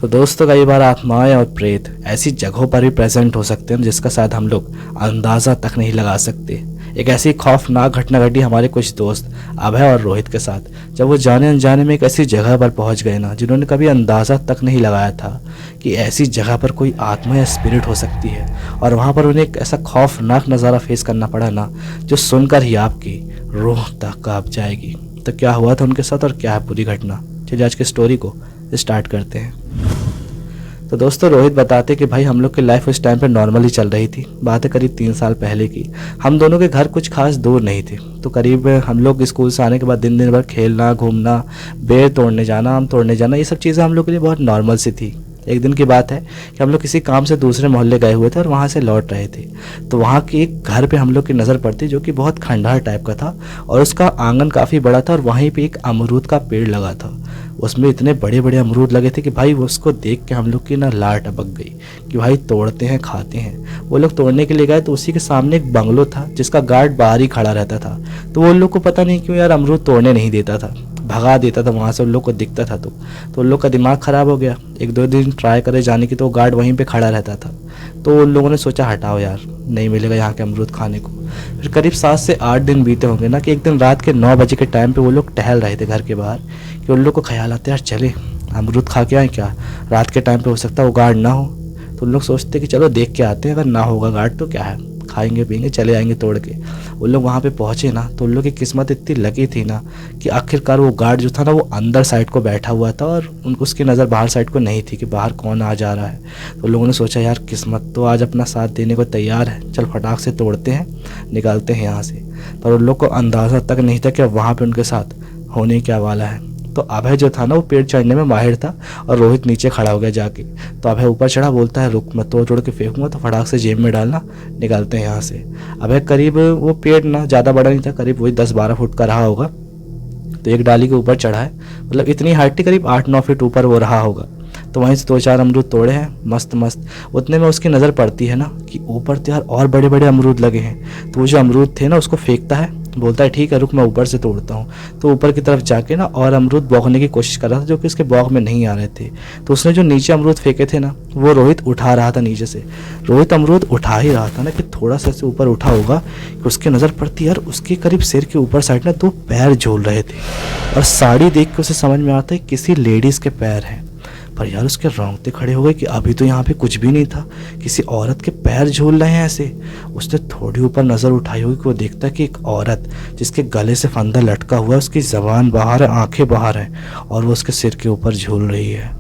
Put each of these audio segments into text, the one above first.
तो दोस्तों कई बार आत्माएं और प्रेत ऐसी जगहों पर भी प्रेजेंट हो सकते हैं जिसका शायद हम लोग अंदाज़ा तक नहीं लगा सकते। एक ऐसी खौफनाक घटना घटी हमारे कुछ दोस्त अभय और रोहित के साथ, जब वो जाने अनजाने में एक ऐसी जगह पर पहुंच गए ना, जिन्होंने कभी अंदाज़ा तक नहीं लगाया था कि ऐसी जगह पर कोई आत्मा या स्पिरिट हो सकती है। और वहाँ पर उन्हें एक ऐसा खौफनाक नज़ारा फेस करना पड़ा ना, जो सुनकर ही आपकी रूह तक कांप जाएगी। तो क्या हुआ था उनके साथ और क्या है पूरी घटना, चलिए आज की स्टोरी को स्टार्ट करते हैं। तो दोस्तों रोहित बताते कि भाई हम लोग की लाइफ उस टाइम पे नॉर्मली चल रही थी। बात है करीब 3 साल पहले की। हम दोनों के घर कुछ खास दूर नहीं थे, तो करीब हम लोग स्कूल से आने के बाद दिन दिन भर खेलना, घूमना, बेर तोड़ने जाना, आम तोड़ने जाना, ये सब चीज़ें हम लोग के लिए बहुत नॉर्मल सी थी। एक दिन की बात है कि हम लोग किसी काम से दूसरे मोहल्ले गए हुए थे और वहाँ से लौट रहे थे। तो वहाँ के एक घर पे हम लोग की नज़र पड़ती, जो कि बहुत खंडहर टाइप का था और उसका आंगन काफ़ी बड़ा था और वहीं पे एक अमरूद का पेड़ लगा था। उसमें इतने बड़े बड़े अमरूद लगे थे कि भाई वो उसको देख के हम लोग की ना लार टपक गई कि भाई तोड़ते हैं खाते हैं। वो लोग तोड़ने के लिए गए तो उसी के सामने एक बंगलो था जिसका गार्ड बाहर ही खड़ा रहता था। तो वो लोग को पता नहीं क्यों यार अमरूद तोड़ने नहीं देता था, भगा देता था वहाँ से। उन लोग को दिखता था तो उन लोग का दिमाग ख़राब हो गया। 1-2 दिन ट्राई करे जाने की तो गार्ड वहीं पे खड़ा रहता था। तो उन लोगों ने सोचा हटाओ यार, नहीं मिलेगा यहाँ के अमरूद खाने को। फिर करीब 7 से 8 दिन बीते होंगे ना कि एक दिन रात के 9 बजे के टाइम पे वो लोग टहल रहे थे घर के बाहर कि उन लोग को ख्याल आता यार चले अमरूद खा के आए, क्या रात के टाइम पे हो सकता है वो गार्ड ना हो। तो उन लोग सोचते कि चलो देख के आते हैं, अगर ना होगा गार्ड तो क्या है, खाएंगे पिएंगे चले आएंगे तोड़ के। उन लोग वहाँ पे पहुँचे ना तो उन लोग की किस्मत इतनी लगी थी ना कि आखिरकार वो गार्ड जो था ना वो अंदर साइड को बैठा हुआ था और उसकी नज़र बाहर साइड को नहीं थी कि बाहर कौन आ जा रहा है। तो लोगों ने सोचा यार किस्मत तो आज अपना साथ देने को तैयार है, चल फटाक से तोड़ते हैं निकालते हैं यहाँ से। पर उन लोग को अंदाज़ा तक नहीं था कि वहाँ पर उनके साथ होने क्या वाला है। तो अभय जो था ना वो पेड़ चढ़ने में माहिर था और रोहित नीचे खड़ा हो गया जाके। तो अभय ऊपर चढ़ा, बोलता है रुक मैं तोड़ के फेंकूंगा तो फटाक से जेब में डालना, निकालते हैं यहाँ से। अभय करीब वो पेड़ ना ज़्यादा बड़ा नहीं था, करीब वही 10-12 फुट का रहा होगा। तो एक डाली के ऊपर चढ़ा है, मतलब इतनी हाइट थी करीब 8-9 फीट ऊपर वो रहा होगा। तो वहीं से 2-4 अमरूद तोड़े हैं मस्त मस्त। उतने में उसकी नज़र पड़ती है ना कि ऊपर तो यार और बड़े बड़े अमरूद लगे हैं। तो वो जो अमरूद थे ना उसको फेंकता है, बोलता है ठीक है रुक मैं ऊपर से तोड़ता हूँ। तो ऊपर की तरफ जाके ना और अमरूद बौखने की कोशिश कर रहा था जो कि उसके बौख में नहीं आ रहे थे। तो उसने जो नीचे अमरूद फेंके थे ना वो रोहित उठा रहा था नीचे से। रोहित अमरूद उठा ही रहा था ना कि थोड़ा सा से ऊपर उठा होगा कि उसकी नज़र पड़ती यार उसके करीब सिर के ऊपर साइड ना 2 पैर झूल रहे थे और साड़ी देख के उसे समझ में आता है किसी लेडीज़ के पैर हैं। पर यार उसके रोंगटे खड़े हो गए कि अभी तो यहाँ पे कुछ भी नहीं था, किसी औरत के पैर झूल रहे हैं ऐसे। उसने थोड़ी ऊपर नज़र उठाई होगी कि वो देखता है कि एक औरत जिसके गले से फंदा लटका हुआ है, उसकी ज़बान बाहर है, आंखें बाहर हैं और वो उसके सिर के ऊपर झूल रही है।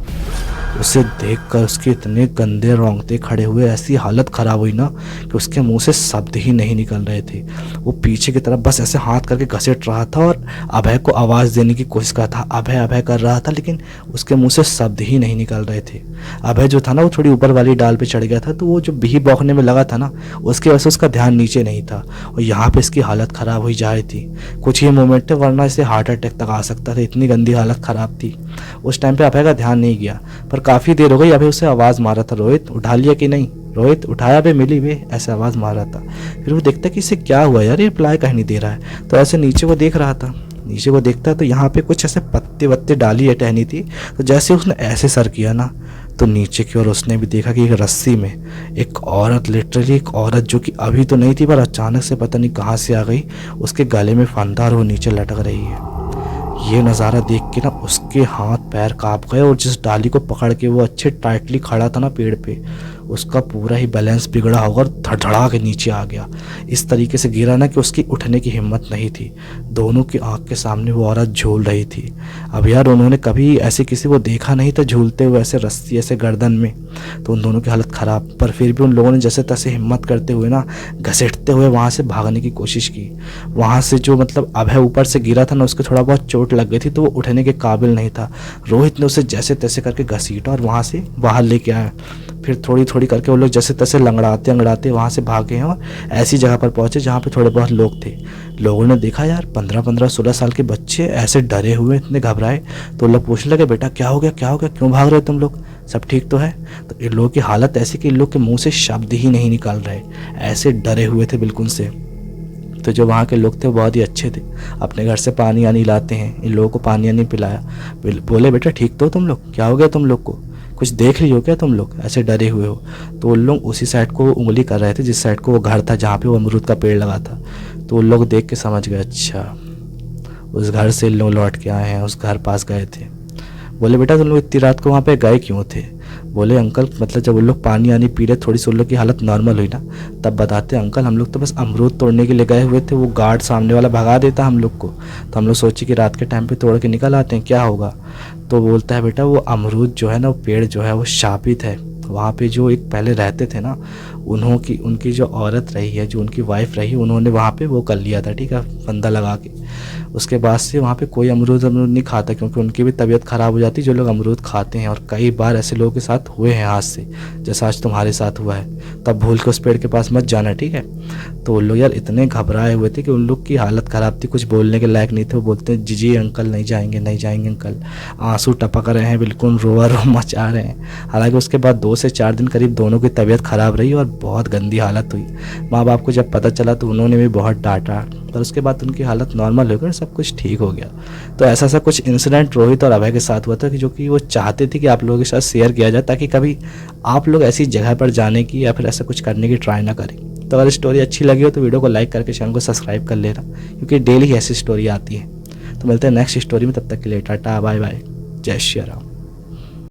उसे देखकर उसके इतने गंदे रोंगटे खड़े हुए, ऐसी हालत ख़राब हुई ना कि उसके मुंह से शब्द ही नहीं निकल रहे थे। वो पीछे की तरफ बस ऐसे हाथ करके घसीट रहा था और अभय को आवाज़ देने की कोशिश कर रहा था, अभय अभय कर रहा था, लेकिन उसके मुंह से शब्द ही नहीं निकल रहे थे। अभय जो था ना वो थोड़ी ऊपर वाली डाल पे चढ़ गया था, तो वो जो बिही बौखने में लगा था ना उसकी वजह से उसका ध्यान नीचे नहीं था और यहाँ पे इसकी हालत ख़राब हुई जा रही थी। कुछ ही मोमेंट थे वरना इसे हार्ट अटैक तक आ सकता था, इतनी गंदी हालत ख़राब थी। उस टाइम पे अभय का ध्यान नहीं गया, पर काफ़ी देर हो गई अभय उसे आवाज़ मारा था, रोहित उठा लिया कि नहीं, रोहित उठाया बे मिली बे, ऐसे आवाज़ मार रहा था। फिर वो देखता कि इसे क्या हुआ यार, ये रिप्लाई कहीं नहीं दे रहा है। तो ऐसे नीचे को देख रहा था, नीचे को देखता तो यहाँ पे कुछ ऐसे पत्ते वत्ते डाली है टहनी थी। तो जैसे उसने ऐसे सर किया ना तो नीचे की ओर उसने भी देखा कि एक रस्सी में एक औरत, लिटरली एक औरत जो कि अभी तो नहीं थी पर अचानक से पता नहीं कहाँ से आ गई, उसके गले में फंदा और वो नीचे लटक रही है। ये नज़ारा देख के ना उसके हाथ पैर कांप गए और जिस डाली को पकड़ के वो अच्छे टाइटली खड़ा था ना पेड़ पे, उसका पूरा ही बैलेंस बिगड़ा होगा और धड़धड़ा के नीचे आ गया। इस तरीके से गिरा ना कि उसकी उठने की हिम्मत नहीं थी। दोनों की आंख के सामने वो औरत झूल रही थी। अब यार उन्होंने कभी ऐसे किसी को देखा नहीं था झूलते हुए ऐसे रस्सी ऐसे गर्दन में। तो उन दोनों की हालत ख़राब, पर फिर भी उन लोगों ने जैसे तैसे हिम्मत करते हुए ना घसीटते हुए वहाँ से भागने की कोशिश की। वहाँ से जो मतलब अभय ऊपर से गिरा था ना उसके थोड़ा बहुत चोट लग गई थी तो वो उठने के काबिल नहीं था। रोहित ने उसे जैसे तैसे करके घसीटा और वहाँ से बाहर लेके आया। फिर थोड़ी थोड़ी करके वो लोग जैसे तैसे लंगड़ाते अंगड़ाते वहाँ से भागे हैं और ऐसी जगह पर पहुँचे जहाँ पे थोड़े बहुत लोग थे। लोगों ने देखा यार 15-16 साल के बच्चे ऐसे डरे हुए, इतने घबराए। तो लोग पूछने लगे बेटा क्या हो गया, क्या हो गया, क्यों भाग रहे हो तुम लोग, सब ठीक तो है। तो इन लोगों की हालत ऐसी कि इन लोग के मुँह से शब्द ही नहीं निकल रहे, ऐसे डरे हुए थे बिल्कुल से। तो जो वहाँ के लोग थे वो बहुत ही अच्छे थे, अपने घर से पानी आनी लाते हैं, इन लोगों को पानी आनी पिलाया। बोले बेटा ठीक तो तुम लोग, क्या हो गया तुम लोग को, कुछ देख रही हो क्या तुम लोग, ऐसे डरे हुए हो। तो उन लोग उसी साइड को उंगली कर रहे थे जिस साइड को वो घर था जहाँ पे वो अमरूद का पेड़ लगा था। तो उन लोग देख के समझ गए, अच्छा उस घर से लोग लौट के आए हैं, उस घर पास गए थे। बोले बेटा तुम लोग इतनी रात को वहाँ पे गए क्यों थे। बोले अंकल मतलब जब उन लोग पानी आनी पी रहे, थोड़ी सी उन लोग की हालत नॉर्मल हुई ना, तब बताते अंकल हम लोग तो बस अमरूद तोड़ने के लिए गए हुए थे, वो गार्ड सामने वाला भगा देता हम लोग को, तो हम लोग सोचे कि रात के टाइम पे तोड़ के निकल आते हैं, क्या होगा। तो बोलता है बेटा वो अमरूद जो है ना, वो पेड़ जो है वो शापित है। वहाँ पे जो एक पहले रहते थे ना, उनकी जो औरत रही है, जो उनकी वाइफ रही, उन्होंने वहाँ पे वो कर लिया था, ठीक है, फंदा लगा के। उसके बाद से वहाँ पे कोई अमरूद नहीं खाता, क्योंकि उनकी भी तबीयत ख़राब हो जाती जो लोग अमरूद खाते हैं। और कई बार ऐसे लोगों के साथ हुए हैं आज से, जैसा आज तुम्हारे साथ हुआ है। तब भूल के उस पेड़ के पास मत जाना, ठीक है। तो उन लोग यार इतने घबराए हुए थे कि उन लोग की हालत ख़राब थी, कुछ बोलने के लायक नहीं थे। वो बोलते हैं जी जी अंकल नहीं जाएंगे, नहीं जाएंगे अंकल। आंसू टपक रहे हैं, बिल्कुल रोआ रो मचा रहे हैं। हालांकि उसके बाद 2 से 4 दिन करीब दोनों की तबीयत ख़राब रही और बहुत गंदी हालत हुई। माँ बाप को जब पता चला तो उन्होंने भी बहुत डांटा, पर उसके बाद उनकी हालत नॉर्मल हो गई, सब कुछ ठीक हो गया। तो ऐसा कुछ इंसिडेंट रोहित और अभय के साथ हुआ था कि जो कि वो चाहते थे कि आप लोगों के साथ शेयर किया जाए, ताकि कभी आप लोग ऐसी जगह पर जाने की या फिर ऐसा कुछ करने की ट्राई ना करें। तो अगर स्टोरी अच्छी लगी हो तो वीडियो को लाइक करके चैनल को सब्सक्राइब कर लेना, क्योंकि डेली ऐसी स्टोरी आती है। तो मिलते हैं नेक्स्ट स्टोरी में, तब तक के लिए टाटा बाय बाय, जय श्री राम।